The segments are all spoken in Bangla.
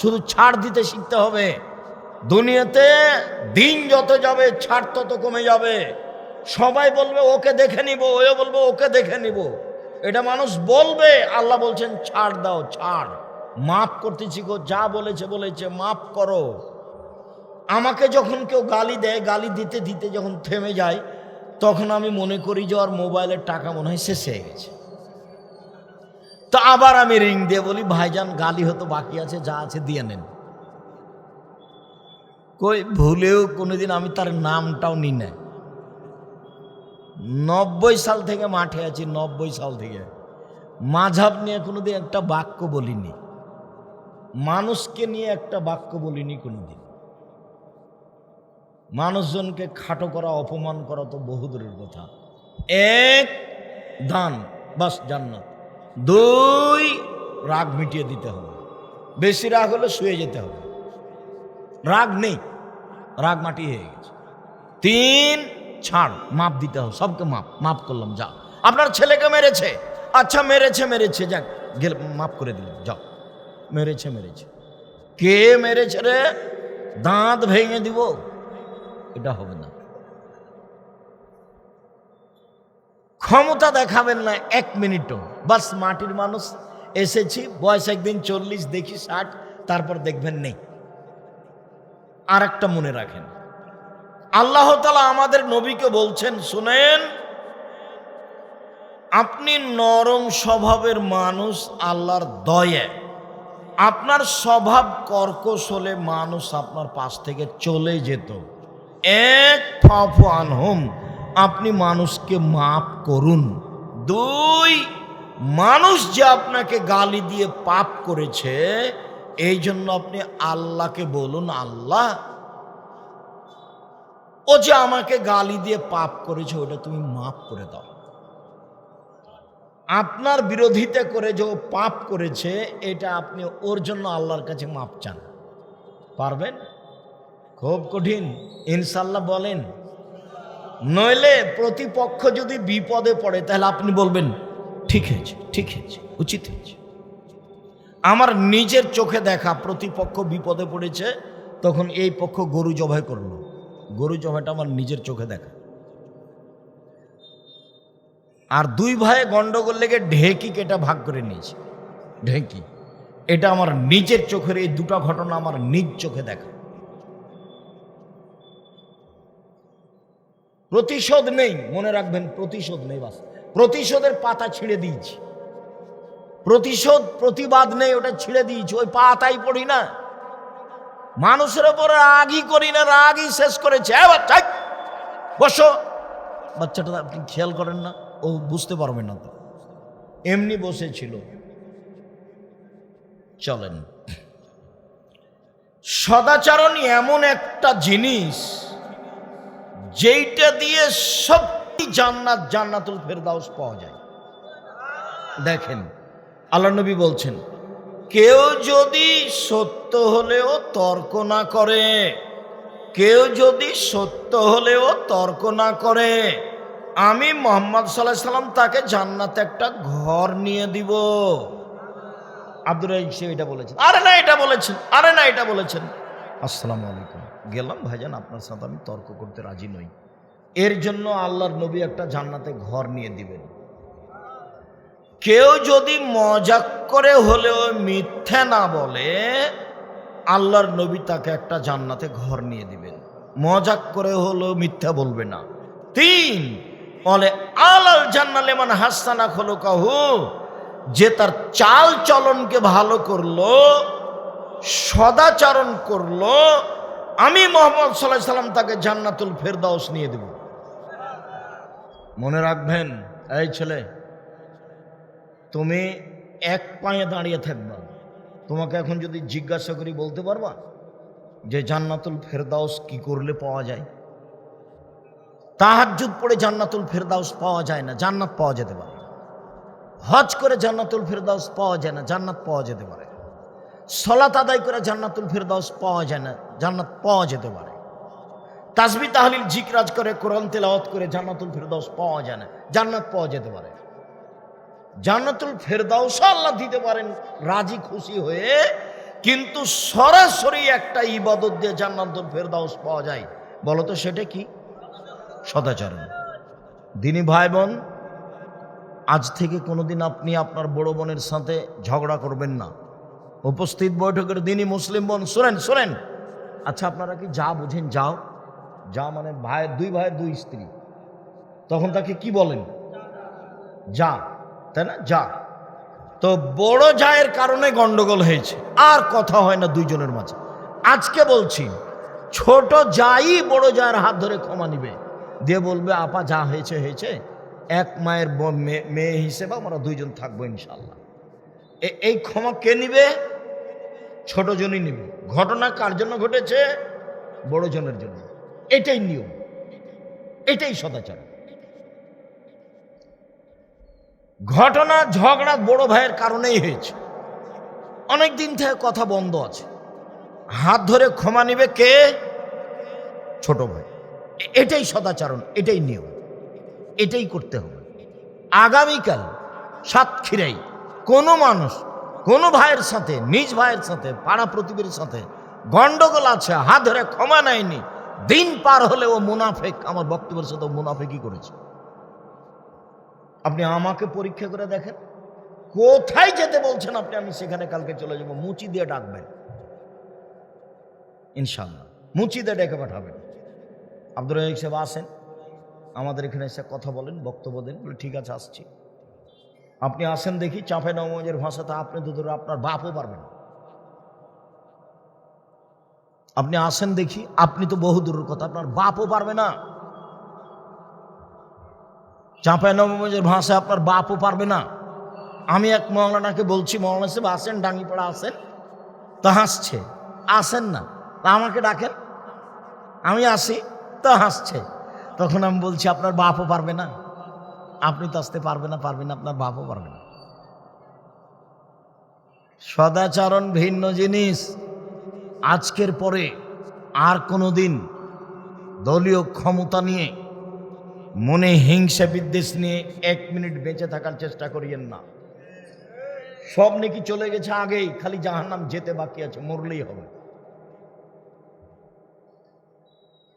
শুধু ছাড় দিতে শিখতে হবে। দুনিয়াতে দিন যত যাবে ছাড় তত কমে যাবে। সবাই বলবে ওকে দেখে নিব, ও বলবে ওকে দেখে নিব, এটা মানুষ বলবে। আল্লাহ বলছেন ছাড় দাও, ছাড়, মাফ করতে শিখো। যা বলেছে বলেছে, মাফ করো। আমাকে যখন কেউ গালি দেয়, গালি দিতে দিতে যখন থেমে যায়, তখন আমি মনে করি যে ওর মোবাইলের টাকা মনে হয় শেষ হয়ে গেছে। তো আবার আমি রিং দিয়ে বলি, ভাইজান গালি হতো বাকি আছে, যা আছে দিয়ে নেন। কই ভুলেও কোনোদিন আমি তার নামটাও নি না। 90 সাল থেকে মাঠে আছি, 90 সাল থেকে মাঝহাব নিয়ে কোনোদিন একটা বাক্য বলিনি, মানুষকে নিয়ে একটা বাক্য বলিনি কোনোদিন। মানুষজনকে খাটো করা, অপমান করা তো বহুদূরের কথা। এক, দান, বাস জান্নাত। 2, রাগ মিটিয়ে দিতে হবে। বেশি রাগ হলে শুয়ে যেতে হবে, রাগ নেই, রাগ মাটি হয়ে গেছে। 3, ছাড়, মাপ দিতে হবে, সবকে মাপ করলাম, যা। আপনার ছেলেকে মেরেছে, আচ্ছা মেরেছে, যাক গেলে মাফ করে দিলাম, যাও। মেরেছে, কে মেরেছে রে, দাঁত ভেঙে দিব, এটা হবে না। ক্ষমতা দেখাবেন না 1 মিনিটও, বাস মাটির মানুষ, এসেছি, বয়স একদিন 40, দেখি 60, তারপর দেখবেন নেই। আর একটা মনে রাখেন, আল্লাহ তাআলা আমাদের নবীকে বলছেন, শুনেন, আপনি নরম স্বভাবের মানুষ আল্লাহর দয়া, আপনার স্বভাব কর্কশ হলে মানুষ আপনার পাশ থেকে চলে যেত। এক, ফাফু আনহুম, আপনি মানুষকে মাফ করুন। 2, মানুষ যে আপনাকে গালি দিয়ে পাপ করেছে, এই জন্য আপনি আল্লাহকে বলুন, আল্লাহ ও যে আমাকে গালি দিয়ে পাপ করেছে, ওটা তুমি মাফ করে দাও। আপনার বিরোধিতা করে যে পাপ করেছে, এটা আপনি ওর জন্য আল্লাহর কাছে মাপ চান। পারবেন? খুব কঠিন, ইনশাল্লাহ বলেন। নইলে প্রতিপক্ষ যদি বিপদে পড়ে, তাহলে আপনি বলবেন ঠিক হয়েছে, উচিত হয়েছে। আমার নিজের চোখে দেখা, প্রতিপক্ষ বিপদে পড়েছে, তখন এই পক্ষ গরু জবাই করলো। গরু জবাইটা আমার নিজের চোখে দেখা। আর 2 ভাই গন্ডগোল লেগে ঢেকি কেটে ভাগ করে নিয়েছে, ঢেকি। এটা আমার নিজের চোখের, এই 2টা ঘটনা আমার নিজ চোখে দেখা। প্রতিশোধ নেই, মনে রাখবেন, প্রতিশোধ নেই, বাস প্রতিশোধের পাতা ছিঁড়ে দিয়েছি। প্রতিবাদ নেই, ওটা ছিঁড়ে দিয়েছি, ওই পাতাই পড়ি না। মানুষের ওপর রাগই করি না, রাগই শেষ করেছে। বাচ্চা বসো, বাচ্চাটা আপনি খেয়াল করেন না, ও বুঝতে পারবে না, তো এমনি বসেছিল। চলেন, সদাচরণ এমন একটা জিনিস যেইটা দিয়ে সবটি জান্নাতুল ফেরদাউস পাওয়া যায়। দেখেন, আল্লাহ নবী বলছেন, কেউ যদি সত্য হলেও তর্ক না করে, আমি মুহাম্মদ সাল্লাল্লাহু আলাইহি সাল্লাম তাকে জান্নাতে একটা ঘর নিয়ে দিব। আব্দুর রাজ্জাক এটা বলেছেন, আরে না এটা বলেছেন। আসসালামু আলাইকুম, গেলাম ভাইজান, আপনার সাথে আমি তর্ক করতে রাজি নই। এর জন্য আল্লাহর নবী একটা জান্নাতে ঘর নিয়ে দিবেন। কেউ যদি মজাক করে হলেও মিথ্যা না বলে, আল্লাহর নবী তাকে একটা জান্নাতে ঘর নিয়ে দিবেন। মজাক করে হলেও মিথ্যা বলবে না। 3, বলে আলাল জান্নাত লিমান হাসানা খুলুকাহু, যে তার চাল চলনকে ভালো করলো, সদাচরণ করলো, আমি মুহাম্মদ সাল্লাল্লাহু আলাইহি সাল্লাম তাকে জান্নাতুল ফেরদাউস নিয়ে দেব। মনে রাখবেন, এই ছেলে, তুমি এক পায়ে দাঁড়িয়ে থাকবা। তোমাকে এখন যদি জিজ্ঞাসা করি, বলতে পারবা যে জান্নাতুল ফেরদাউস কি করলে পাওয়া যায়? তাহাজ্জুদ পড়ে জান্নাতুল ফেরদাউস পাওয়া যায় না, জান্নাত পাওয়া যেতে পারে। হজ করে জান্নাতুল ফেরদাউস পাওয়া যায় না, জান্নাত পাওয়া যেতে পারে। সালাত আদায় করে জান্নাতুল ফেরদাউস পাওয়া যায় না, জান্নাত পাওয়া যেতে পারে। তাসবিহ তাহলিল জিকরাজ করে, কোরআন তেলাওয়াত করে জান্নাতুল ফেরদাউস পাওয়া যায় না, জান্নাত পাওয়া যেতে পারে। জান্নাতুল ফেরদাউস আল্লাহ দিতে পারেন রাজি খুশি হয়ে, কিন্তু সরাসরি একটা ইবাদত দিয়ে জান্নাতুল ফেরদাউস পাওয়া যায়, বলো তো সেটা কি? সদাচরণ। দিনী ভাই বোন, আজ থেকে কোনোদিন আপনি আপনার বড় বোনের সাথে ঝগড়া করবেন না। উপস্থিত বৈঠকের দিনই মুসলিম বোন শোনেন, আচ্ছা আপনারা কি যা বুঝেন যাও, যা মানে দুই ভাইয়ের দুই স্ত্রী, তখন তাকে কি বলেন? যা, তাই না? যা। তো বড় জায়ের কারণে গন্ডগোল হয়েছে, আর কথা হয় না দুইজনের মাঝে। আজকে বলছি, ছোট যাই বড় জায়ের হাত ধরে ক্ষমা নিবে, দিয়ে বলবে আপা যা হয়েছে হয়েছে, এক মায়ের মেয়ে হিসেবে আমরা দুইজন থাকবো ইনশাল্লাহ। এই ক্ষমা কে নিবে? ছোট জনই নিবে। ঘটনা কার জন্য ঘটেছে? বড় জনের জন্য। এটাই নিয়ম, এটাই সদাচার। ঘটনা ঝগড়া বড় ভাইয়ের কারণেই হয়েছে, অনেক দিন থেকে কথা বন্ধ আছে, হাত ধরে ক্ষমা নিবে কে? ছোট ভাই। এটাই সদাচরণ, এটাই নিয়ম, এটাই করতে হবে। আগামীকাল সাতক্ষীরায় কোনো মানুষ কোনো ভাইয়ের সাথে, নিজ ভাইয়ের সাথে, পাড়া প্রতিবেশীর সাথে গন্ডগোল আছে, হাত ধরে ক্ষমা নেয়নি, দিন পার হলে ও মুনাফেক, আমার বক্তব্যের সাথে মুনাফেকই করেছে। আপনি আমাকে পরীক্ষা করে দেখেন, কোথায় যেতে বলছেন আপনি, আমি সেখানে কালকে চলে যাবো। মুচি দিয়ে ডাকবেন ইনশাল্লাহ, মুচি দিয়ে ডেকে পাঠাবেন। আব্দুর রাজাক সাহেব আসেন, আমাদের এখানে এসে কথা বলেন, বক্তব্য দেন। বলে ঠিক আছে আসছি। আপনি আসেন দেখি, চাঁপাই নবাবগঞ্জের ভাষাতে আপনি তো ধরো আপনার বাপও পারবেন। আপনি আসেন দেখি, আপনি তো বহু দূরের কথা, আপনার বাপও পারবে না। চাঁপাই নবাবগঞ্জের ভাষায় আপনার বাপও পারবে না। আমি এক মৌলানাকে বলছি, মৌলানা সাহেব আসেন, ডাঙ্গিপাড়া আসেন, তা হাসছে। আসেন না, তা আমাকে ডাকেন, আমি আসি, তা হাসছে। তখন আমি বলছি আপনার বাপও পারবে না, আপনি তো আসতে পারবেন না, আপনার বাপও পারবে না। সদাচরণ ভিন্ন জিনিস। আজকের পরে আর কোনো দিন দলীয় ক্ষমতা নিয়ে, মনে হিংসা বিদ্বেষ নিয়ে এক মিনিট বেঁচে থাকার চেষ্টা করিয়েন না। সব নাকি চলে গেছে আগেই, খালি জাহান্নাম যেতে বাকি আছে, মরলেই হবে,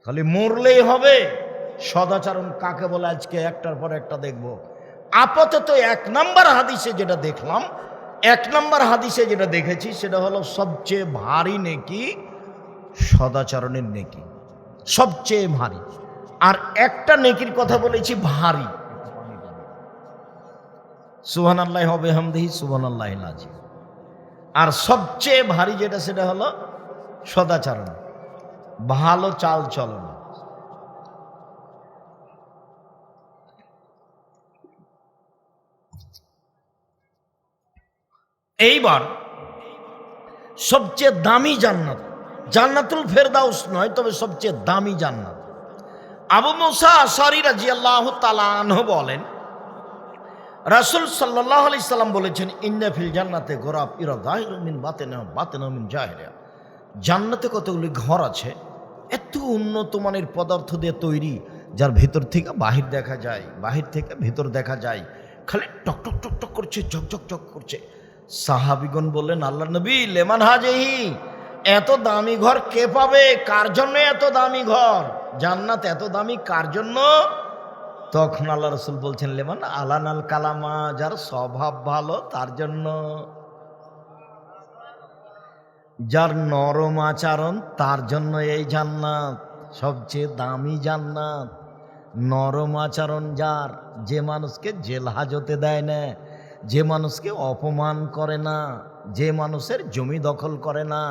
খালি মরলেই হবে। সদাচরণ কাকে বলে আজকে একটার পর একটা দেখব। আপাতত এক নাম্বার হাদিসে যেটা দেখলাম, এক নাম্বার হাদিসে যেটা দেখেছি, সেটা হলো সবচেয়ে ভারী নেকি সদাচরণের নেকি, সবচেয়ে ভারী। আর একটা নেকির কথা বলেছি ভারী, সুবহানাল্লাহি ওয়া বিহামদিহি সুবহানাল্লাহিল আযীম। আর সবচেয়ে ভারী যেটা, সেটা হলো সদাচরণ, ভালো চাল চলন। এইবার সবচেয়ে দামি জান্নাত, জান্নাতুল ফেরদাউস নয়, তবে সবচেয়ে দামি জান্নাত। আবু মুসা আশআরী রাদিয়াল্লাহু তাআলা আনহু বলেন, রাসূল সাল্লাল্লাহু আলাইহি সাল্লাম বলেছেন, ইন্না ফিল জান্নাতে গোরাব ইরা যাহিরুম মিন বাতিনিহা বাতিনুম মিন জাহিরিহা। জান্নাতে কতগুলি ঘর আছে, এত উন্নত মানের পদার্থ দিয়ে তৈরি, যার ভেতর থেকে বাহির দেখা যায়, বাহির থেকে ভেতর দেখা যায়, খালি টক টক টক টক করছে, ঝকঝক ঝক করছে। সাহাবীগণ বললেন, আল্লাহ নবী লেমান হাজেহি, এত দামি ঘর কে পাবে? কার জন্য এত দামি ঘর? জান্নাত এত দামি কার জন্য? তখন আল্লাহ রাসূল বলছেন, লেমান আলানাল কালামা, যার স্বভাব ভালো তার জন্য, যার নরম আচরণ তার জন্য এই জান্নাত সবচেয়ে দামি জান্নাত। নরম আচরণ যার, যে মানুষকে জেল হাজতে দেয় না, যে মানুষকে অপমান করে না, যে মানুষের জমি দখল করে না,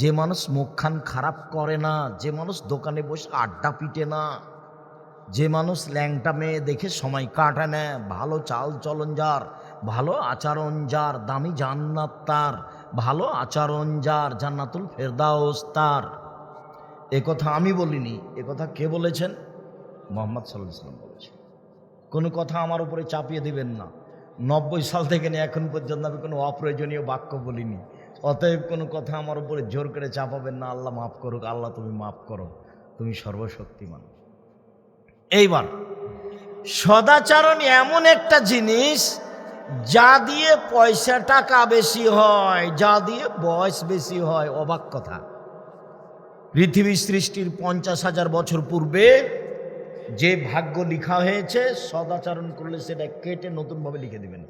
যে মানুষ মুখখান খারাপ করে না, যে মানুষ দোকানে বসে আড্ডা পিটে না, যে মানুষ ল্যাংটা মেয়ে দেখে সময় কাটায় না, ভালো চাল চলন যার, ভালো আচরণ যার, দামি জান্নাত তার, ভালো আচরণ যার, জান্নাতুল ফেরদাউস তার। একথা আমি বলিনি, একথা কে বলেছেন? মুহাম্মদ সাল্লাল্লাহু আলাইহি ওয়াসাল্লাম বলেছেন। কোনো কথা আমার উপরে চাপিয়ে দিবেন না। 90 সাল থেকে নিয়ে এখন পর্যন্ত আমি কোনো অপ্রয়োজনীয় বাক্য বলিনি, অতএব কোনো কথা আমার উপরে জোর করে চাপাবেন না। আল্লাহ মাফ করুক, আল্লাহ তুমি মাফ করো, তুমি সর্বশক্তিমান। এইবার সদাচরণ এমন একটা জিনিস, যা দিয়ে পয়সা টাকা বেশি হয়, যা দিয়ে বয়স বেশি হয়, অবাক কথা। পৃথিবী সৃষ্টির 50,000 বছর পূর্বে যে ভাগ্য লিখা হয়েছে, সদাচরণ করলে সেটা কেটে নতুনভাবে লিখে দিবেন।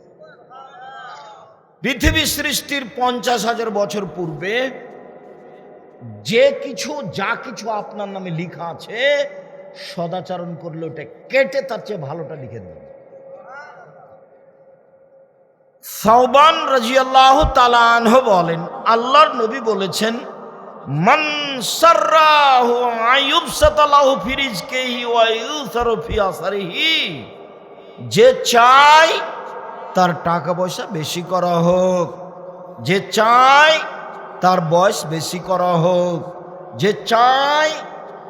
পৃথিবী সৃষ্টির 50,000 বছর পূর্বে যে কিছু যা কিছু আপনার নামে লিখা আছে, সদাচরণ করলে ওটা কেটে তার চেয়ে ভালোটা লিখে দেবেন। সাওবান রাদিয়াল্লাহু তাআলা আনহু বলেন, আল্লাহর নবী বলেছেন, মান সাররাহু আইয়ুবসাতা লাহু ফি রিজকিহি ওয়া ইউসারু ফি আসরিহি, যে চায় তার টাকা পয়সা বেশি করা হোক, যে চায় তার বয়স বেশি করা হোক, যে চায়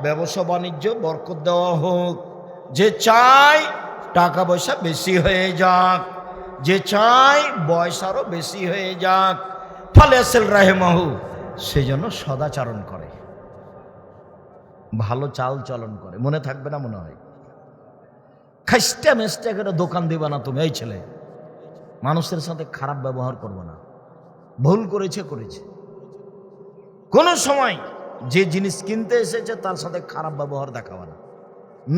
ব্যবসা বাণিজ্য বরকত দেওয়া হোক, যে চায় টাকা পয়সা বেশি হয়ে যাক, যে চায় বয়স আরো বেশি হয়ে যাক, ফালিয়াসিল রাহিমাহু, সে যেন সদাচরণ করে, ভালো চাল চলন করে। মনে থাকবে না মনে হয়? খাইস্টা মেস্টা করে দোকান দিবা না তুমি। এই ছেলে, মানুষের সাথে খারাপ ব্যবহার করবে না। ভুল করেছে করেছে, কোনো সময় যে জিনিস কিনতে এসেছে তার সাথে খারাপ ব্যবহার দেখাবে না,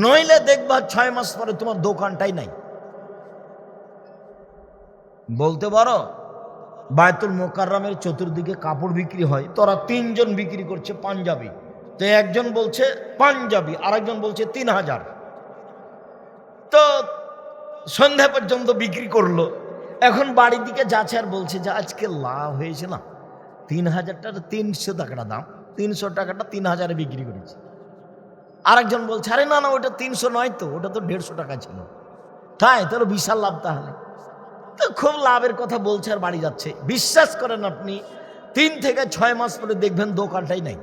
নইলে দেখবা 6 মাস পরে তোমার দোকানটাই নাই। বলতে পারো বায়তুল মোকাররমের চতুর্দিকে কাপড় বিক্রি হয়, তোরা 3 জন বিক্রি করছে পাঞ্জাবি, তো একজন বলছে পাঞ্জাবি, আরেকজন বলছে 3000, তো সন্ধ্যা পর্যন্ত বিক্রি করলো। এখন বাড়ির দিকে যাচ্ছে আর বলছে যে আজকে লাভ হয়েছে না, 3000টার 300 টাকাটা দাম, 300 টাকাটা 3000-এ বিক্রি করেছে। আরেকজন বলছে আরে না না, ওটা 300 নয় তো, ওটা তো 150 টাকা ছিল। তাই তোর বিশাল লাভ, তাহলে তো খুব লাভের কথা বলছে আর বাড়ি যাচ্ছে। বিশ্বাস করেন আপনি 3 থেকে 6 মাস পরে দেখবেন দোকানটাই নাই,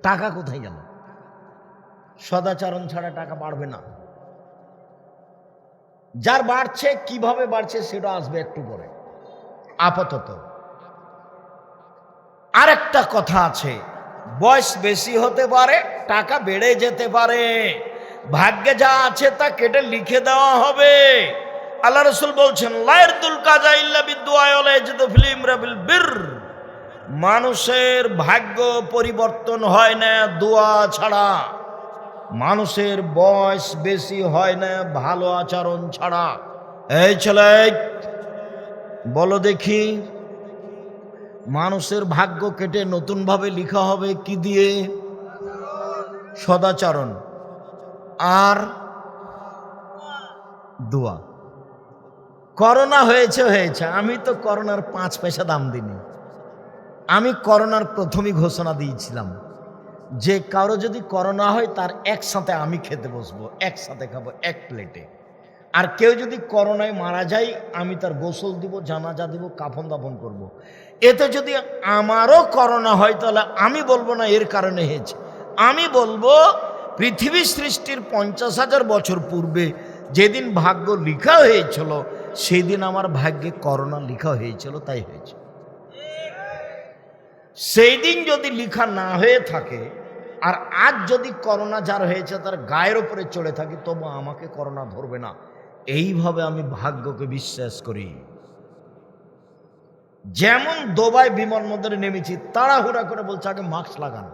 টাকা কোথায় গেল? সদাচরণ ছাড়া টাকা বাড়বে না। যার বাড়ছে, কিভাবে বাড়ছে সেটা আসবে একটু পরে। আপাতত আরেকটা কথা আছে, বয়স বেশি হতে পারে, টাকা বেড়ে যেতে পারে, ভাগ্যে যা আছে তা কেটে লিখে দেওয়া হবে। আল্লাহ রাসূল বলছেন, লা ইয়ারদুল কাজা ইল্লা বিদুআ ওয়া ইয়াজিদু ফিল ইমরাবিল বির, মানুষের ভাগ্য পরিবর্তন হয় না দোয়া ছাড়া, মানুষের বয়স বেশি হয় না ভালো আচরণ ছাড়া। এই ছেলে, বলো দেখি, মানুষের ভাগ্য কেটে নতুনভাবে লিখা হবে কি দিয়ে? সদাচরণ আর দোয়া। করোনা হয়েছে হয়েছে, আমি তো করোনার 5 পয়সা দাম দিইনি। আমি করোনার প্রথমেই ঘোষণা দিয়েছিলাম যে কারো যদি করোনা হয় তার একসাথে আমি খেতে বসবো, একসাথে খাবো এক প্লেটে। আর কেউ যদি করোনায় মারা যায় আমি তার গোসল দিব, জানাজা দিব, কাফন দাফন করব। এতে যদি আমারও করোনা হয় তাহলে আমি বলবো না এর কারণে হয়েছে, আমি বলবো পৃথিবী সৃষ্টির 50,000 বছর পূর্বে যেদিন ভাগ্য লিখা হয়েছিল সেই দিন আমার ভাগ্যে করোনা লিখা হয়েছিল, তাই হয়েছে। সেই দিন যদি লিখা না হয়ে থাকে আর আজ যদি করোনা যার হয়েছে তার গায়ের উপরে চড়ে থাকে, তবু আমাকে করোনা ধরবে না। এইভাবে আমি ভাগ্যকে বিশ্বাস করি। যেমন দুবাই বিমানবন্দরে নেমেছি, তাড়াহুড়া করে বলছে আগে মাস্ক লাগান,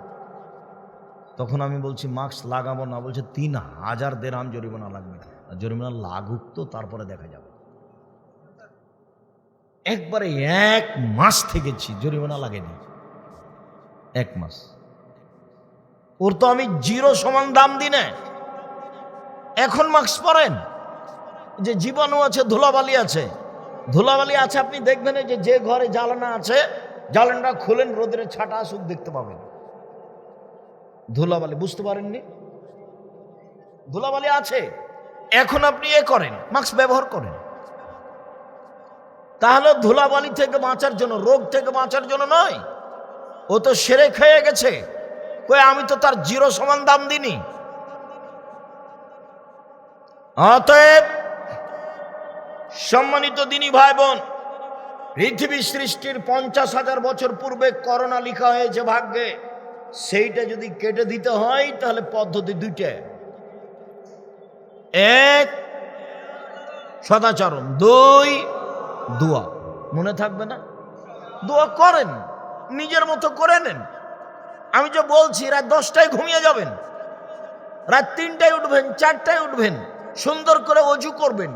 তখন আমি বলছি মাস্ক লাগাবো না, বলছে 3000 দিরহাম জরিমানা লাগবে। জরিমানা লাগুক তো, তারপরে দেখা যাবে। একবারে 1 মাস থেকেছি, জরিমানা লাগেনি 1 মাস। ওর তো আমি 0 সমান দাম দিই না। এখন মাস্ক পরেন, যে জীবাণু আছে, ধুলাবালি আছে, ধুলাবালি আছে। আপনি দেখবেন যে ঘরে জ্বালানা আছে, জ্বালানাটা খুলেন, রোদের ছাটা আসুক, দেখতে পাবেন ধুলাবালি। বুঝতে পারেননি? ধুলাবালি আছে। এখন আপনি করেন, মাস্ক ব্যবহার করেন। তাহলে ধুলাবালি থেকে বাঁচার জন্য, রোগ থেকে বাঁচার জন্য নয়। ও তো সেরে খেয়ে গেছে, কই আমি তো তার 0 সমান দাম দিইনি। অতএব সম্মানিত দিনী ভাই বোন, পৃথিবী সৃষ্টির 50,000 বছর পূর্বে করোনা লিখা হয়েছে ভাগ্যে, সেইটা যদি কেটে দিতে হয় তাহলে পদ্ধতি 2টা। 1, সদাচরণ। 2 দোয়া। মনে থাকবে না? দোয়া করেন, নিজের মতো করে নেন। আমি যে বলছি রাত 10টায় ঘুমিয়ে যাবেন, রাত 3টায় উঠবেন, 4টায় উঠবেন, সুন্দর করে ওযু করবেন,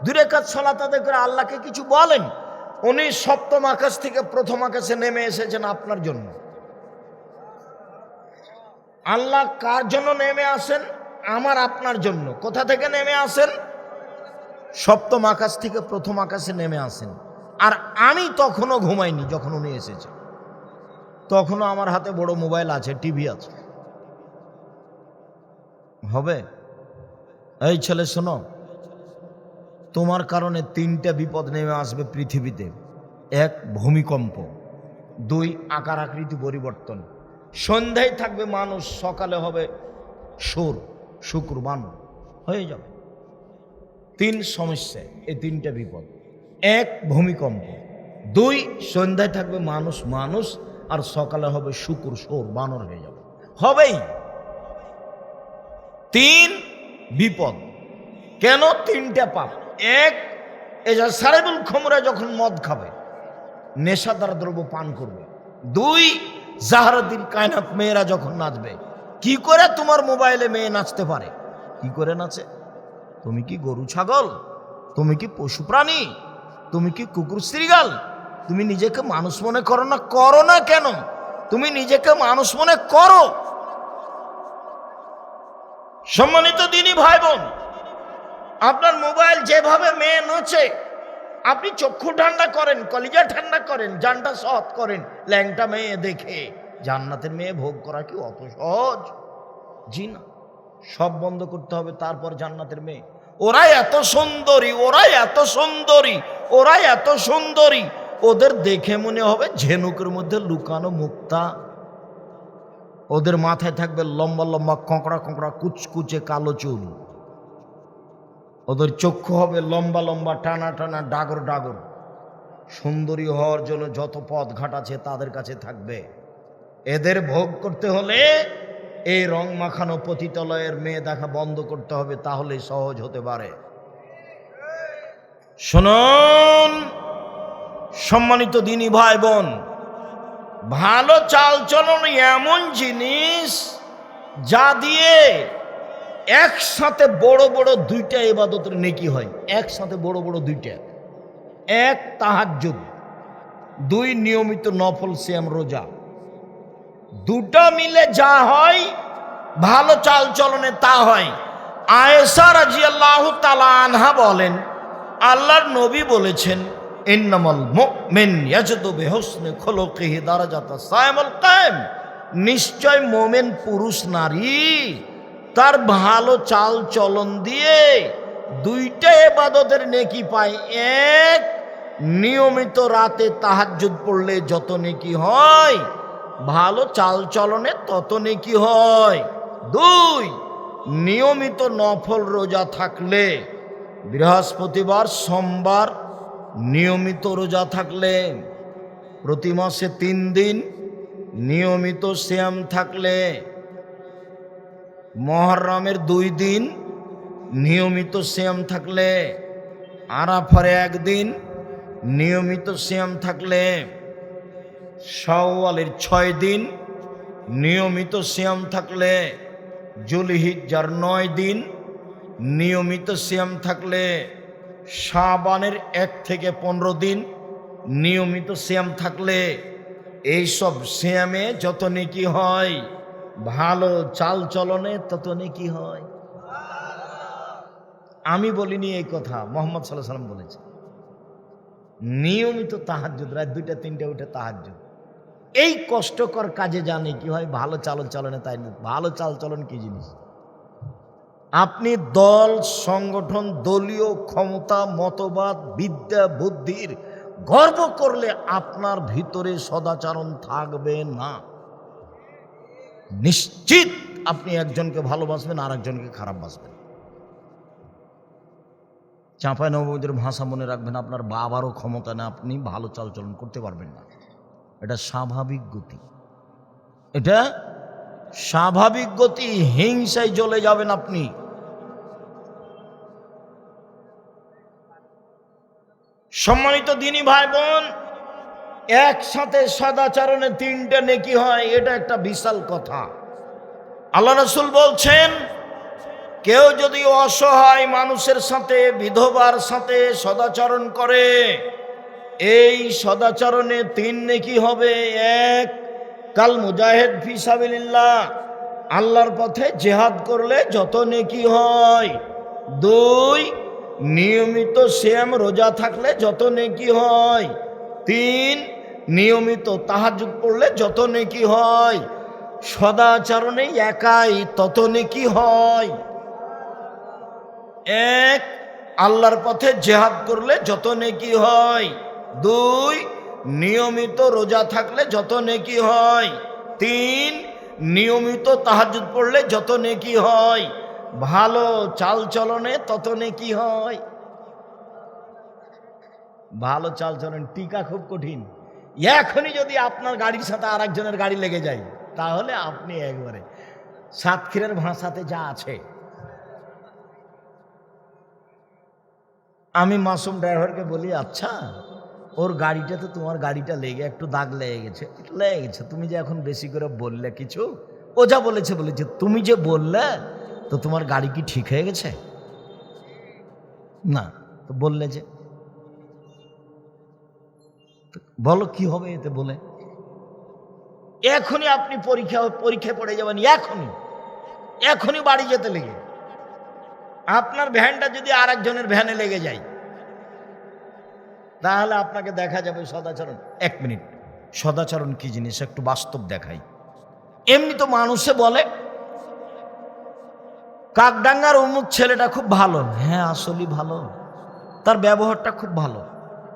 2 রাকাত সালাত আদায় করে আল্লাহকে কিছু বলেন। উনি সপ্তম আকাশ থেকে প্রথম আকাশে নেমে এসেছেন আপনার জন্য। আল্লাহ কার জন্য নেমে আসেন? আমার আপনার জন্য। কোথা থেকে নেমে আসেন? সপ্তম আকাশ থেকে প্রথম আকাশে নেমে আসেন। আর আমি তখনও ঘুমাইনি যখন উনি এসেছেন, তখনও আমার হাতে বড় মোবাইল আছে, টিভি আছে। হবে? এই ছেলে শোনো, তোমার কারণে 3টা বিপদ নেমে আসবে পৃথিবীতে। 1 ভূমিকম্প, 2 আকার আকৃতি পরিবর্তন, সন্ধ্যায় থাকবে মানুষ, সকালে হবে সুর, শুক্র, বানর হয়ে যাবে। 3 সমস্যা, এই 3টা বিপদ। 1 ভূমিকম্প, 2 সন্ধ্যায় থাকবে মানুষ, আর সকালে হবে শুকুর, সুর, বানর হয়ে যাবে। হবেই। 3 বিপদ। কেন? 3টা পাপ। 1 এজা সারেবুল খমরা, যখন মদ খাবে, নেশাদার দ্রব্য পান করবে। 2 জাহরাতিল কায়নাত, মেয়েরা যখন নাচবে। কি করে তোমার মোবাইলে মেয়ে নাচতে পারে? কি করে নাচে? তুমি কি গরু ছাগল? তুমি কি পশু প্রাণী? তুমি কি কুকুর শ্রীগাল? তুমি নিজেকে মানুষ মনে করো না? করো না কেন? তুমি নিজেকে মানুষ মনে করো। সম্মানিত দিনী ভাই বোন, আপনার মোবাইল যেভাবে মেয়ে নাচে, আপনি চক্ষু ঠান্ডা করেন, কলিজা ঠান্ডা করেন, জানটা সৎ করেন, ল্যাংটা মেয়ে দেখে জান্নাতের মেয়ে ভোগ করা কি অত সহজ? জি না। সব বন্ধ করতে হবে, তারপর জান্নাতের মেয়ে। ওরাই এত সুন্দরী, ওরাই এত সুন্দরী, ওরাই এত সুন্দরী, ওদের দেখে মনে হবে ঝিনুকের মধ্যে লুকানো মুক্তা। ওদের মাথায় থাকবে লম্বা লম্বা কোঁকড়া কোঁকড়া কুচকুচে কালো চুল। ওদের চক্ষু হবে লম্বা লম্বা টানা টানা ডাগর ডাগর। সুন্দরী হওয়ার জন্য যত পথ ঘাট আছে তাদের কাছে থাকবে। এদের ভোগ করতে হলে এই রং মাখানো পতিতালয়ের মেয়ে দেখা বন্ধ করতে হবে, তাহলে সহজ হতে পারে। শুনুন সম্মানিত দিনী ভাই বোন, ভালো চালচলন এমন জিনিস যা দিয়ে একসাথে বড় বড় 2টা ইবাদতের নেকি হয়। একসাথে বড় বড় 2টা। 1 তাহাজ্জুদ, 2 নিয়মিত নফল সিয়াম রোজা। 2টা মিলে যা হয় ভালো চালচলনে তা হয়। আয়েশা রাদিয়াল্লাহু তাআলা আনহা বলেন, আল্লাহর নবী বলেছেন, ইন্নামাল মুমিন ইয়াজদু বিহুসনি খুলুকিহি দারাজাতাস সাইমুল কায়েম। নিশ্চয় মুমিন পুরুষ নারী তার ভালো চাল চলন দিয়ে 2টা ইবাদতের নেকি পায়। 1 নিয়মিত রাতে তাহাজ্জুদ পড়লে যত নেকি হয়, ভালো চাল চলনে তত নেকি হয়। 2 নিয়মিত নফল রোজা থাকলে, বৃহস্পতিবার সোমবার নিয়মিত রোজা থাকলে, প্রতি মাসে 3 দিন নিয়মিত সিয়াম থাকলে, মুহররমের 2 দিন নিয়মিত সিয়াম থাকলে, আরাফার 1 দিন নিয়মিত সিয়াম থাকলে, শাওয়ালের 6 দিন নিয়মিত সিয়াম থাকলে, জুলহিজ্জার 9 দিন নিয়মিত সিয়াম থাকলে, শাবানের 1 থেকে 15 দিন নিয়মিত সিয়াম থাকলে, এইসব সিয়ামে যত নেকি হয়, ভালো চাল চলনে তত নেকি হয়। আমি বলিনি এই কথা, মুহাম্মদ সাল্লাল্লাহু আলাইহি ওয়াসাল্লাম বলেছে। নিয়মিত তাহাজ্জুদ, রাত 2টা 3টা উঠে তাহাজ্জুদ, এই কষ্টকর কাজে জানে কি হয়, ভালো চাল চলনে তাই না। ভালো চাল চলন কি জিনিস? আপনি দল সংগঠন, দলীয় ক্ষমতা, মতবাদ, বিদ্যা বুদ্ধির গর্ব করলে আপনার ভিতরে সদাচরণ থাকবে না। নিশ্চিত আপনি একজনকে ভালোবাসবেন আর একজনকে খারাপ বাসবেন। চাঁপাইনবাবগঞ্জের ভাষা মনে রাখবেন, আপনার বাবারও ক্ষমতা না, আপনি ভালো চালচলন করতে পারবেন না। এটা স্বাভাবিক গতি, এটা স্বাভাবিক গতি। হিংসায় জ্বলে যাবেন আপনি। সম্মানিত দিনী ভাই বোন, একসাথে সদাচরণে 3টে নেকি হয়, এটা একটা বিশাল কথা। আল্লাহ রাসূল বলছেন, কেউ যদি অসহায় মানুষের সাথে, বিধবার সাথে সদাচরণ করে, এই সদাচরণে 3 নেকি হবে। 1, কাল মুজাহিদ ফি সাবিলিল্লাহ, আল্লাহর পথে জিহাদ করলে যত নেকি হয়। 2, নিয়মিত সিয়াম রোজা থাকলে যত নেকি হয়। 3, নিয়মিত তাহাজ্জুদ পড়লে যত নেকি হয়। সদাচরণে একাই তত নেকি হয়। 1, আল্লাহর পথে জিহাদ করলে যত নেকি হয়। 2, নিয়মিত রোজা থাকলে যত নেকি হয়। 3, নিয়মিত তাহাজ্জুদ পড়লে যত নেকি হয়। ভালো চাল চলনে তত নেকি হয়। ভালো চাল চলন টিকা খুব কঠিন। এখনই যদি আপনার গাড়ির সাথে আর একজনের গাড়ি লেগে যায়, তাহলে আপনি একবারে সাতক্ষীরের ভাষাতে যা আছে। আমি মাসুম ড্রাইভারকে বলি, আচ্ছা ওর গাড়িটাতে তোমার গাড়িটা লেগে একটু দাগ লেগে গেছে, একটু লেগে গেছে, তুমি যে এখন বেশি করে বললে কিছু, ও যা বলেছে তুমি যে বললে, তো তোমার গাড়ি কি ঠিক হয়ে গেছে? না, তো বললে যে, বলো কি হবে এতে বলে? এখনই আপনি পরীক্ষায় পড়ে যাবেন, এখনই বাড়ি যেতে লেগে। আপনার ভ্যানটা যদি আর একজনের ভ্যানে লেগে যায়, তাহলে আপনাকে দেখা যাবে সদাচরণ। 1 মিনিট, সদাচরণ কি জিনিস একটু বাস্তব দেখাই। এমনি তো মানুষে বলে কাকডাঙ্গার অমুক ছেলেটা খুব ভালো। হ্যাঁ, আসলেই ভালো, তার ব্যবহারটা খুব ভালো,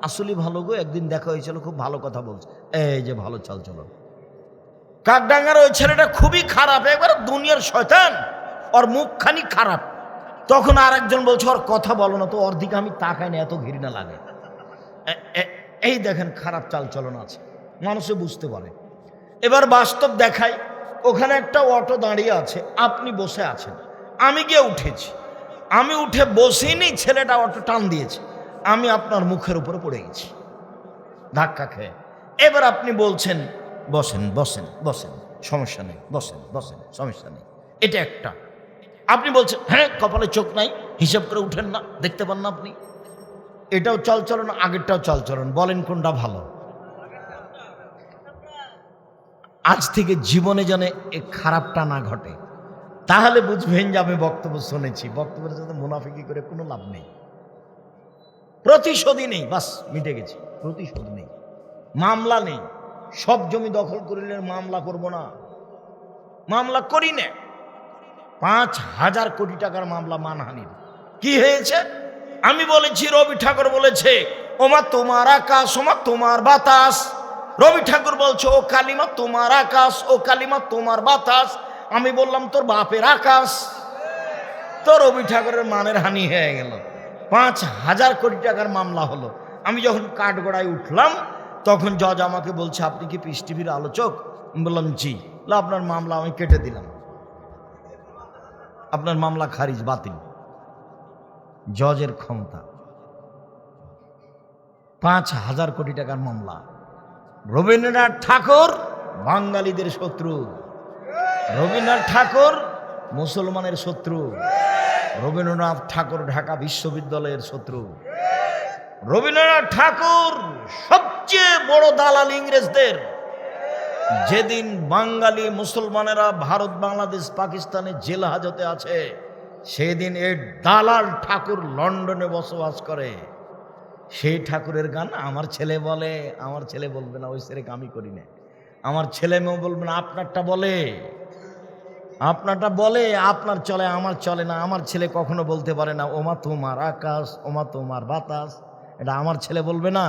আসলেই ভালো গো, একদিন দেখা হয়েছিল, খুব ভালো কথা বলছে, এই যে ভালো চাল চলো। কাকডাঙ্গার ওই ছেলেটা খুবই খারাপ, একবার দুনিয়ার শয়তান, ওর মুখখানি খারাপ। তখন আর একজন বলছে ওর কথা বলো না তো, ওর দিকে আমি তাকাই না, এত ঘৃণা লাগে। এই দেখেন খারাপ চাল চলন আছে, মানুষে বুঝতে পারে। এবার বাস্তব দেখাই, ওখানে একটা অটো দাঁড়িয়ে আছে, আপনি বসে আছেন, আমি গিয়ে উঠেছি, আমি উঠে বসিনি, ছেলেটা অটো টান দিয়েছে, আমি আপনার মুখের উপরে পড়ে গেছি ধাক্কা খেয়ে। এবার আপনি বলছেন বসেন বসেন বসেন, সমস্যা নেই, বসেন বসেন, সমস্যা নেই। এটা একটা। আপনি বলছেন হ্যাঁ কপালে চোখ নাই, হিসাব করে উঠেন না, দেখতে পান না আপনি। এটাও চালচলন, আগেরটাও চালচলন, বলেন কোনটা ভালো? আজ থেকে জীবনে যেন এই খারাপটা না ঘটে, তাহলে বুঝবেন যে আমি বক্তব্য শুনেছি। বক্তব্যের সাথে মুনাফিকি করে কোনো লাভ নেই, প্রতিশোধই নেই, বাস মিটে গেছে। প্রতিশোধ নেই, মামলা নেই, সব জমি দখল করিলে মামলা করব না, মামলা করি না। 5,000 কোটি টাকার মামলা মানহানির। কি হয়েছে? আমি বলেছি, রবি ঠাকুর বলেছে ওমা তোমার আকাশ, ওমা তোমার বাতাস। রবি ঠাকুর বলছে ও কালিমা তোমার আকাশ, ও কালিমা তোমার বাতাস। আমি বললাম তোর বাপের আকাশ। তো রবি ঠাকুরের মানের হানি হয়ে গেল, 5,000 কোটি টাকার মামলা হলো। আমি যখন কাঠগড়ায় উঠলাম, তখন জজ আমাকে বলছে আপনি কি পিস টিভির আলোচক? আমি বললাম জি। আপনার মামলা আমি কেটে দিলাম, আপনার মামলা খারিজ, বাতিল। জজের ক্ষমতা। 5,000 কোটি টাকার মামলা। রবীন্দ্রনাথ ঠাকুর বাঙালিদের শত্রু, রবীন্দ্রনাথ ঠাকুর মুসলমানের শত্রু, রবীন্দ্রনাথ ঠাকুর ঢাকা বিশ্ববিদ্যালয়ের শত্রু, রবীন্দ্রনাথ ঠাকুর সবচেয়ে বড় দালাল ইংরেজদের। যেদিন বাঙালি মুসলমানেরা ভারত, বাংলাদেশ, পাকিস্তানে জেল হাজতে আছে, সেদিন এই দালাল ঠাকুর লন্ডনে বসবাস করে। সেই ঠাকুরের গান আমার ছেলে বলে, আমার ছেলে বলবে না, ওই সেরেক আমি করি না। আমার ছেলে মেয়েও বলবে না, আপনারটা বলে, আপনারটা বলে, আপনার চলে, আমার চলে না। আমার ছেলে কখনো বলতে পারে না ওমা তোমার আকাশ, ওমা তোমার বাতাস। এটা আমার ছেলে বলবে না,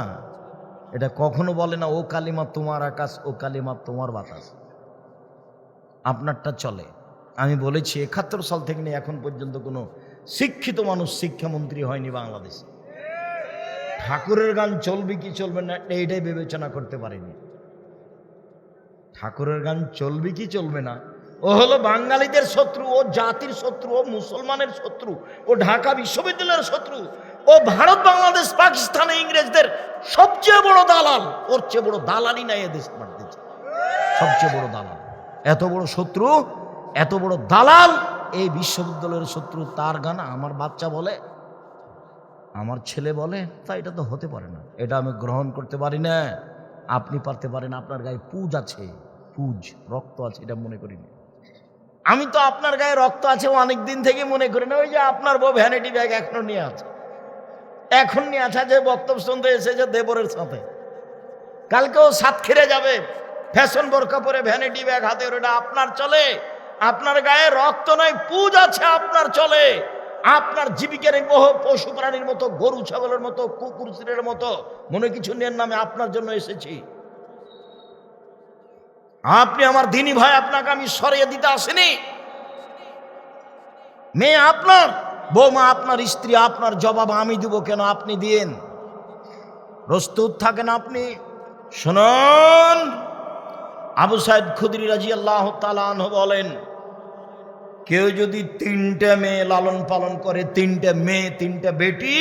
এটা কখনো বলে না ও কালিমা তোমার আকাশ, ও কালিমা তোমার বাতাস। আপনারটা চলে। আমি বলেছি 71 সাল থেকে নিয়ে এখন পর্যন্ত কোনো শিক্ষিত মানুষ শিক্ষামন্ত্রী হয়নি বাংলাদেশে। ঠাকুরের গান চলবে কি চলবে না এইটাই বিবেচনা করতে পারেনি। ঠাকুরের গান চলবে কি চলবে না, ও হলো বাঙালিদের শত্রু, ও জাতির শত্রু, ও মুসলমানের শত্রু, ও ঢাকা বিশ্ববিদ্যালয়ের শত্রু, ও ভারত, বাংলাদেশ, পাকিস্তানে ইংরেজদের সবচেয়ে বড় দালাল। ওর চেয়ে বড় দালালই নাই এদেশ পাঠিয়েছে, সবচেয়ে বড় দালাল। এত বড় শত্রু, এত বড় দালাল এই বিশ্ববিদ্যালয়ের শত্রু। তার গান আমার বাচ্চা বলে, আমার ছেলে বলে, তা এটা তো হতে পারে না, এটা আমি গ্রহণ করতে পারি না। আপনি পারতে পারেন, আপনার গায়ে পুজ আছে, পুজ, রক্ত আছে, এটা মনে করি না। আমি তো আপনার গায়ে রক্ত আছে অনেক দিন থেকে মনে করি না। ওই যে আপনার বউ ভ্যানিটি ব্যাগ এখনো নিয়ে আছে, এখন নিয়ে আছে, যে বক্তব্য শুনতে এসেছে দেবরের সাথে, কালকেও সাতক্ষীরে যাবে ফ্যাশন বোরকা পরে ভ্যানিটি ব্যাগ হাতে, ওটা আপনার চলে? আপনার গায়ে রক্ত নয়, পুজ আছে, আপনার চলে। আপনার জীবিকার বহু পশু প্রাণীর মতো, গরু ছাগলের মতো, কুকুর চিড়ের মতো মনে কিছু নেন নামে আপনার জন্য এসেছি। আপনি আমার দিনী ভাই, আপনাকে আমি সরিয়ে দিতে আসিনি। মেয়ে আপনার, বৌমা আপনার, স্ত্রী আপনার, জবাব আমি দিব কেন? আপনি দিন, প্রস্তুত থাকেন আপনি। শুনুন, আবু সাইদ খুদরি রাদিয়াল্লাহু তাআলা আনহু বলেন, কেউ যদি 3টে মেয়ে লালন পালন করে, 3টে মেয়ে, 3টে বেটি,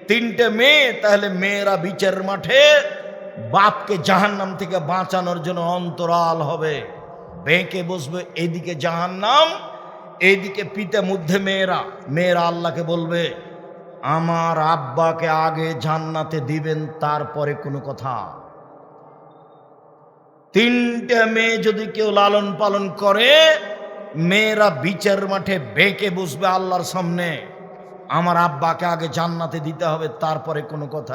3টে মেয়ে, তাহলে মেয়েরা বিচারের মাঠে বাপকে জাহান্নাম থেকে বাঁচানোর জন্য অন্তরাল হবে, বেঁকে বসবে। এদিকে জাহান্নাম, এইদিকে পিতা মধ্যে মেয়েরা। মেয়েরা আল্লাহকে বলবে, আমার আব্বাকে আগে জান্নাতে দিবেন, তারপরে কোনো কথা। 3টে মেয়ে যদি কেউ লালন পালন করে, মেয়েরা বিচার মাঠে বেঁকে বসবে আল্লাহর সামনে, আমার আব্বাকে আগে জান্নাতে দিতে হবে, তারপরে কোনো কথা।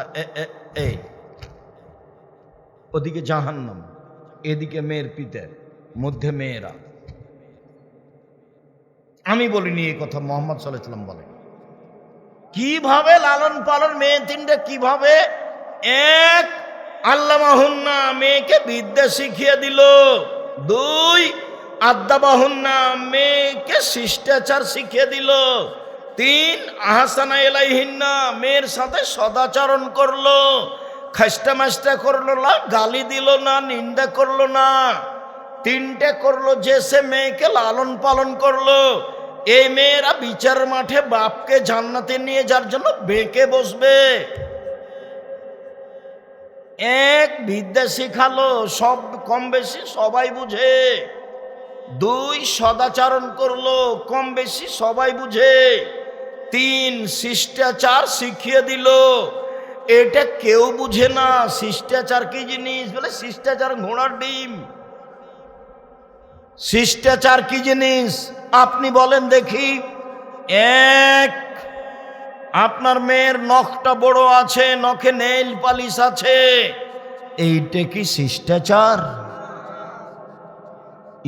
ওদিকে জাহান্নাম, এদিকে মেয়ের পিতার মধ্যে মেয়েরা। আমি বলিনি এই কথা, মুহাম্মদ সাল্লাল্লাহু আলাইহি ওয়াসাল্লাম বলেন। কিভাবে লালন পালন মেয়ে 3টে কিভাবে? এক, আল্লামাহুন্না, মেয়েকে বিদ্যা শিখিয়ে দিল। 2, আদাবাহুন্না, মেয়েকে শিষ্টাচার শিখিয়ে দিল। 3, আহসানা ইলাইহিন্না, মেয়ের সাথে সদাচরণ করলো, খাস্টা মাস্টা করলো না, গালি দিল না, নিন্দা করলো না। 3টে করলো, যে সে মেয়েকে লালন পালন করলো। এই মেয়েরা বিচার মাঠে বাপকে জান্নাতে নিয়ে যাওয়ার জন্য বেঁকে বসবে। 1, বিদ্যা শিখালো, সব কম বেশি সবাই বুঝে। 2, সদাচরণ করলো, কম বেশি সবাই বুঝে। 3, শিষ্টাচার শিখিয়ে দিল। এটা কেউ বুঝে না, শিষ্টাচার কি জিনিস? বলে শিষ্টাচার ঘোড়ার ডিম। শিষ্টাচার কি জিনিস আপনি বলেন দেখি। 1, আপনার মেয়ের নখটা বড় আছে, নখে নেইল পালিশ আছে, এইটা কি শিষ্টাচার?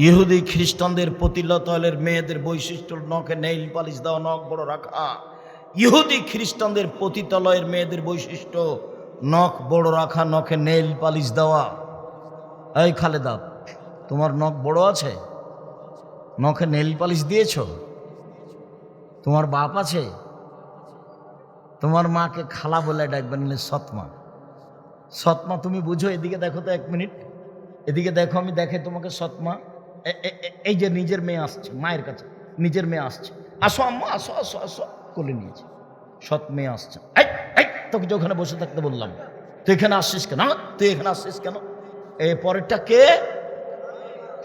ইহুদি খ্রিস্টানদের পতিতালয়ের মেয়েদের বৈশিষ্ট্য নখে নেইল পালিশ দেওয়া, নখ বড় রাখা। ইহুদি খ্রিস্টানদের পতিতালয়ের মেয়েদের বৈশিষ্ট্য নখ বড় রাখা, নখে নেইল পালিশ দেওয়া। এই খালেদা, তোমার নখ বড় আছে, নখে নেইল পালিশ দিয়েছ? তোমার বাপ আছে? তোমার মাকে খালা বলে ডাকবেন, সৎমা। সৎমা তুমি বুঝো? এদিকে দেখো তো 1 মিনিট, এদিকে দেখো, আমি দেখে তোমাকে সৎমা। এই যে নিজের মেয়ে আসছে মায়ের কাছে, নিজের মেয়ে আসছে, আসো আম্মা, আসো আসো আসো, কোলে নিয়েছে, সৎ মেয়ে আসছে। তোকে যে ওখানে বসে থাকতে বললাম, তুই এখানে আসছিস কেন? তুই এখানে আসছিস কেন? এ পরেরটা কে?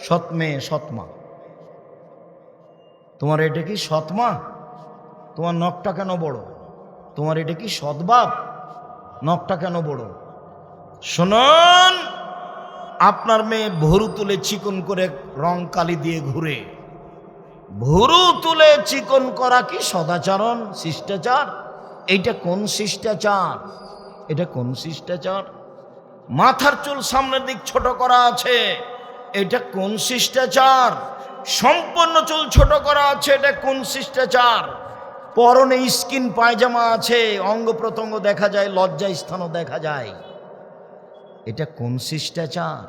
সৎ মেয়ে, সৎমা। তোমার এটা কি সৎমা? তোমার নখটা কেন বড়? তোমার এটা কি সৎবাপ? নখটা কেন বড়? শুনুন, আপনার মেয়ে ভুরু তুলে চিকন করে রং কালি দিয়ে ঘুরে, ভুরু তুলে চিকন করা কি সদাচরণ, শিষ্টাচার? এইটা কোন শিষ্টাচার? এটা কোন শিষ্টাচার? মাথার চুল সামনের দিক ছোট করা আছে, এটা কোন শিষ্টাচার? সম্পূর্ণ চুল ছোট করা আছে, এটা কোন শিষ্টাচার? পরনে স্কিন পায়জামা আছে, অঙ্গ প্রত্যঙ্গ দেখা যায়, লজ্জা স্থানও দেখা যায়, এটা কোন শিষ্টাচার?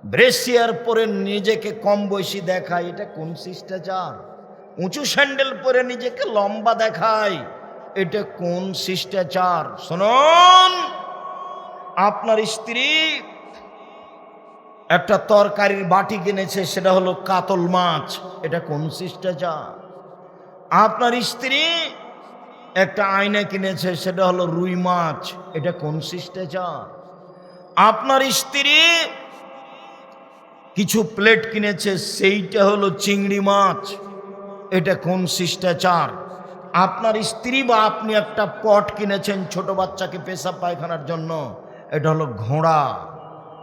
ব্রেসিয়ার পরে নিজেকে কম বয়সী দেখায়, এটা কোন শিষ্টাচার? উঁচু স্যান্ডেল পরে নিজেকে লম্বা দেখায়, এটা কোন শিষ্টাচার? শুনুন, আপনার স্ত্রী একটা তরকারির বাটি কিনেছে, সেটা হলো কাতল মাছ, এটা কোন শিষ্টাচার? আপনার স্ত্রী একটা আয়না কিনেছে, সেটা হলো রুই মাছ। এটা কোন শিষ্টাচার? আপনার স্ত্রী কিছু প্লেট কিনেছে, সেইটা হলো চিংড়ি মাছ। এটা কোন শিষ্টাচার? আপনার স্ত্রী বা আপনি একটা পট কিনেছেন ছোট বাচ্চাকে পেশাব পায়খানার জন্য, এটা হলো ঘোড়া।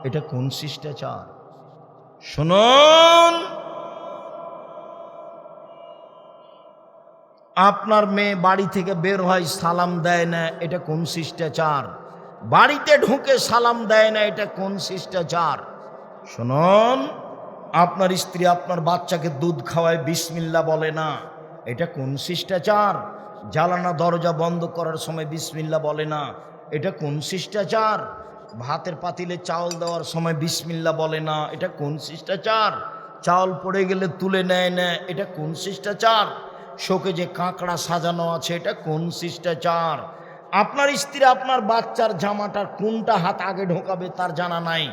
এটা কোন শিষ্টাচার? শুনুন, আপনার মেয়ে বাড়ি থেকে বের হয়, সালাম দেয় না, এটা কোন শিষ্টাচার? বাড়িতে ঢুকে সালাম দেয় না, এটা কোন শিষ্টাচার? শুনুন, আপনার স্ত্রী আপনার বাচ্চাকে দুধ খাওয়ায়, বিসমিল্লাহ বলে না, এটা কোন শিষ্টাচার? জানালা দরজা বন্ধ করার সময় বিসমিল্লাহ বলে না, এটা কোন শিষ্টাচার? ভাতের পাতিলে চাউল দেওয়ার সময় বিসমিল্লাহ বলে না, এটা কোন শিষ্টাচার? চাউল পড়ে গেলে তুলে নেয় না, এটা কোন শিষ্টাচার? শোকে যে কাঁকড়া সাজানো আছে, এটা কোন শিষ্টাচার? আপনার স্ত্রী আপনার বাচ্চার জামাটার কোনটা হাত আগে ঢোকাবে তার জানা নাই,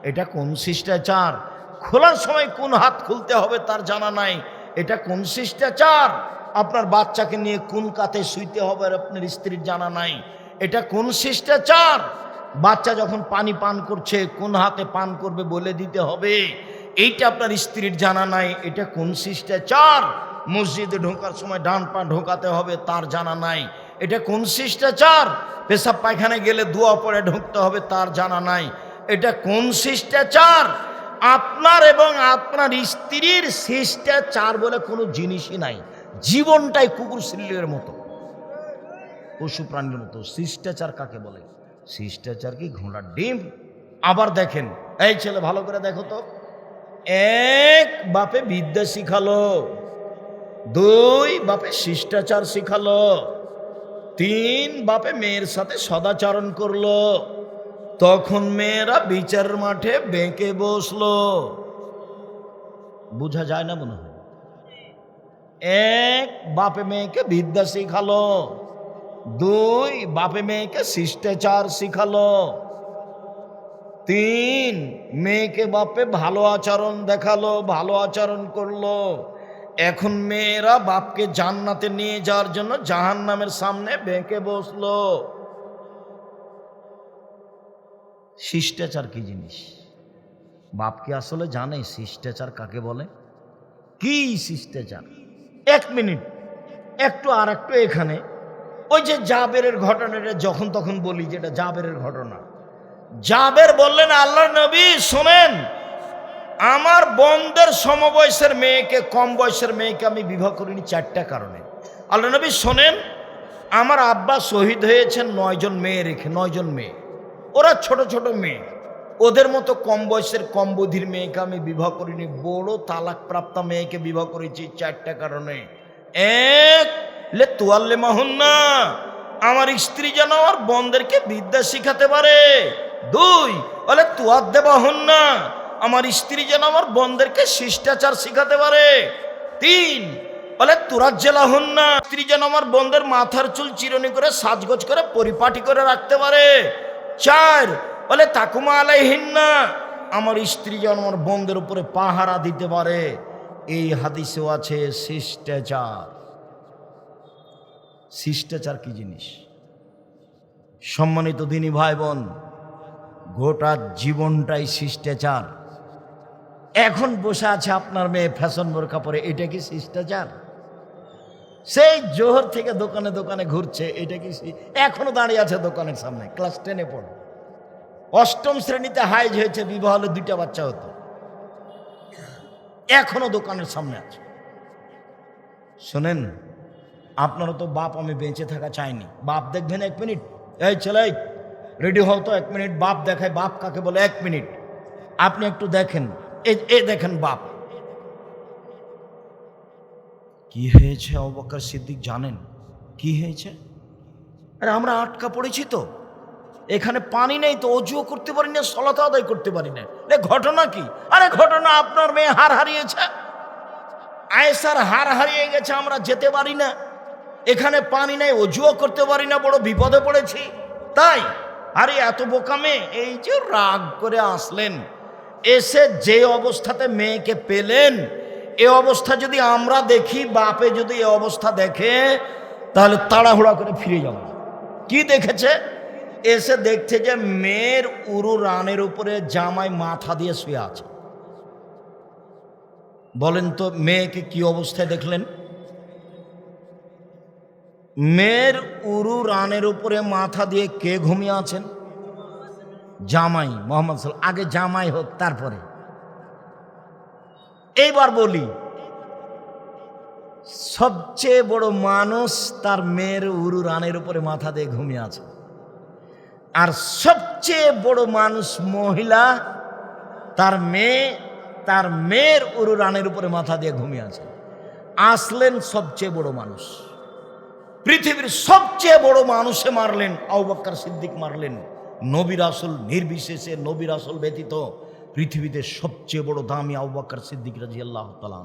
এটা কোন শিষ্টাচার? খোলার সময় কোন হাত খুলতে হবে তার জানা নাই, এটা কোন শিষ্টাচার? আপনার বাচ্চাকে নিয়ে কোন কাতে শুইতে হবে আপনার স্ত্রীর জানা নাই, এটা কোন শিষ্টাচার? বাচ্চা যখন পানি পান করছে কোন হাতে পান করবে বলে দিতে হবে, এইটা আপনার স্ত্রীর জানা নাই, এটা কোন শিষ্টাচার? মসজিদে ঢোকার সময় ডান পা ঢোকাতে হবে তার জানা নাই, এটা কোন শিষ্টাচার? পেশাব পায়খানায় গেলে দোয়া পড়ে ঢুকতে হবে তার জানা নাই, এটা কোন শিষ্টাচার? আপনার এবং আপনার স্ত্রীর শিষ্টাচার বলে কোনো জিনিসই নাই। জীবনটাই কুকুর শিল্লের মতো, পশু প্রাণীর মতো। শিষ্টাচার কাকে বলে? শিষ্টাচার কি ঘোড়ার ডিম? আবার দেখেন, এই ছেলে ভালো করে দেখো তো, এক বাপে বিদ্যা শিখালো, দুই বাপে শিষ্টাচার শিখালো, তিন বাপে মেয়ের সাথে সদাচরণ করলো, তখন মেয়েরা বিচারের মাঠে বেঁকে বসলো। বোঝা যায় না মনে হয়? এক বাপে মেয়েকে বিদ্যা শিখালো, দুই বাপে মেয়েকে শিষ্টাচার শিখালো, তিন মেয়েকে বাপে ভালো আচরণ দেখালো, ভালো আচরণ করলো। এখন মেয়েরা বাপকে জান্নাতে নিয়ে যাওয়ার জন্য জাহান্নামের সামনে বেঁকে বসলো। শিষ্টাচার কি জিনিস? বাপকে আসলে জানে শিষ্টাচার কাকে বলে? কি শিষ্টাচার? এক মিনিট, একটু আর একটু এখানে ওই যে জাবেরের ঘটনাটা যখন তখন বলি, যেটা জাবেরের ঘটনা। জাবের বললেন, আল্লাহর নবী শোনেন, আমার বোনদের সমবয়সের মেয়েকে, কম বয়সের মেয়েকে আমি বিবাহ করিনি চারটা কারণে। আল্লাহর নবী শোনেন, আমার আব্বা শহীদ হয়েছেন 9 জন মেয়ে রেখে, 9 জন মেয়ে, ওরা ছোট ছোট মেয়ে, ওদের মতো কম বয়সের কম বুদ্ধির মেয়েকে আমি বিবাহ করিনি, বড় তালাক প্রাপ্তা মেয়েকে বিবাহ করেছি চারটা কারণে। এক, লে তুয়াল্লে মাহুন্না, আমার স্ত্রী যেন আমার বোনদেরকে বিদ্যা শিখাতে পারে। দুই, বলে তুয়াদ্দে বাহুন্না, আমার স্ত্রী যেন আমার বোনদেরকে শিষ্টাচার শিখাতে পারে। তিন, বলে তুরাজ্জেলাহুন্না, স্ত্রী যেন আমার বোনদের মাথার চুল চিরুনি করে সাজগোজ করে পরিপাটি করে রাখতে পারে। চার, বলে তাকুমা আলাইহিন্না, আমার স্ত্রী যেন আমার বোনদের উপরে পাহারা দিতে পারে। এই হাদিসেও আছে শিষ্টাচার। শিষ্টাচার কি জিনিস? সম্মানিত দিনী ভাই বোন, গোটা জীবনটাই শিষ্টাচার। এখন বসে আছে আপনার মেয়ে ফ্যাশন বোরকা পরে, এটা কি শিষ্টাচার? সেই জোহর থেকে দোকানে দোকানে ঘুরছে, এটা কি? এখনো দাঁড়িয়ে আছে দোকানের সামনে, ক্লাস 10-এ পড়ে, 8ম শ্রেণীতে হাইজ হয়েছে, বিবাহ হলে 2টা বাচ্চা হতো, এখনো দোকানের সামনে আছে। শোনেন, আপনারও তো বাপ, আমি বেঁচে থাকা চাইনি। বাপ দেখবেন 1 মিনিট, এই ছেলে রেডি হও তো 1 মিনিট, বাপ দেখায়। বাপ কাকে বলে? 1 মিনিট আপনি একটু দেখেন, এ দেখেন বাপ। কি হয়েছে আবু বকর সিদ্দিক জানেন কি হয়েছে? আরে আমরা আটকা পড়েছি তো, এখানে পানি নেই তো, অজুও করতে পারি না, সালাত আদায় করতে পারি না। ঘটনা কি? আরে ঘটনা আপনার মেয়ে হার হারিয়েছে, আয়েশার হার হারিয়ে গেছে, আমরা যেতে পারি না, এখানে পানি নেই, অজুও করতে পারি না, বড় বিপদে পড়েছি। তাই আরে এত বোকা মেয়ে, এই যে রাগ করে আসলেন, এসে যে অবস্থাতে মেয়েকে পেলেন, এ অবস্থা যদি আমরা দেখি, বাপে যদি এ অবস্থা দেখে, তাহলে তাড়াহুড়া করে ফিরে যাব। কি দেখেছে? এসে দেখছে যে মেয়ের উরু রানের উপরে জামাই মাথা দিয়ে শুয়ে আছে। বলেন তো মেয়েকে কি অবস্থায় দেখলেন? মেয়ের উরু রানের উপরে মাথা দিয়ে কে ঘুমিয়ে আছেন? জামাই মোহাম্মদ সাল্লাল্লাহু আগে জামাই হোক তারপরে। এইবার বলি, সবচেয়ে বড় মানুষ তার মেয়ের উরু রানের উপরে মাথা দিয়ে ঘুমিয়ে আছে, আর সবচেয়ে বড় মানুষ মহিলা তার মেয়ের উরু রানের উপরে মাথা দিয়ে ঘুমিয়ে আছে। আসলেন সবচেয়ে বড় মানুষ, পৃথিবীর সবচেয়ে বড় মানুষে মারলেন, আবু বকর সিদ্দিক মারলেন। নবী রাসূল নির্বিশেষে, নবী রাসূল ব্যতীত পৃথিবীতে সবচেয়ে বড় দামি আবু বকর সিদ্দিক রাদিয়াল্লাহু তাআলা।